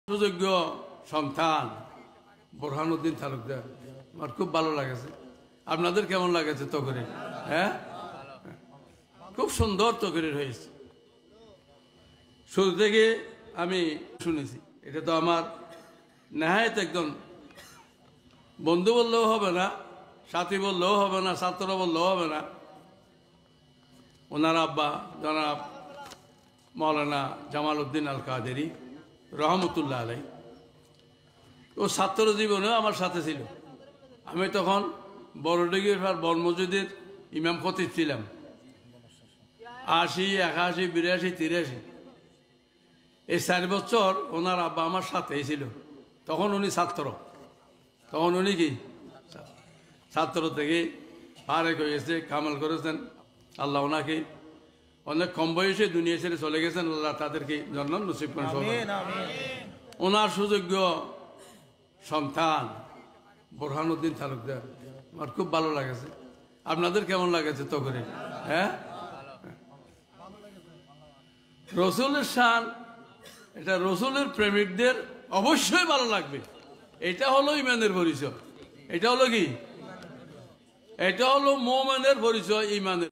সুযোগ্য সন্তান বোরহানুদ্দিন তালুকদার আমার খুব ভালো লাগেছে। আপনাদের কেমন লাগেছে? তকরির হ্যাঁ খুব সুন্দর তকরির হয়েছে। শুরু থেকে আমি শুনেছি, এটা তো আমার নেহায়েত একজন বন্ধু বললেও হবে না, সাথী বললেও হবে না, ছাত্র বললেও হবে না। ওনার আব্বা জনাব মৌলানা জামাল উদ্দিন আল কাদেরী রহমতুল্লাহ আলাই, ও ছাত্র জীবনেও আমার সাথে ছিল। আমি তখন বড়ডিগির বড় মসজিদের ইমাম খতিব ছিলাম, 80, 81, 82, 83। এই 4 বছর ওনার আব্বা আমার সাথেই ছিল। তখন উনি ছাত্র, তখন উনি কি ছাত্র থেকে ফারেক হয়ে গেছে, কামাল করেছেন। আল্লাহ ওনাকে অনেক কম বয়সে দুনিয়া ছেড়ে চলে গেছেন, আল্লাহ তাদেরকে জান্নাত নসিব করেন। ওনার সুযোগ্য সন্তান বোরহানুদ্দিন তালুকদার আমার খুব ভালো লাগেছে। আপনাদের কেমন লাগেছে? তকরির হ্যাঁ রসুলের শান, এটা রসুলের প্রেমিকদের অবশ্যই ভালো লাগবে। এটা হলো ইমানের পরিচয়। এটা হলো কি? এটা হলো মুমিনের পরিচয়, ইমানের।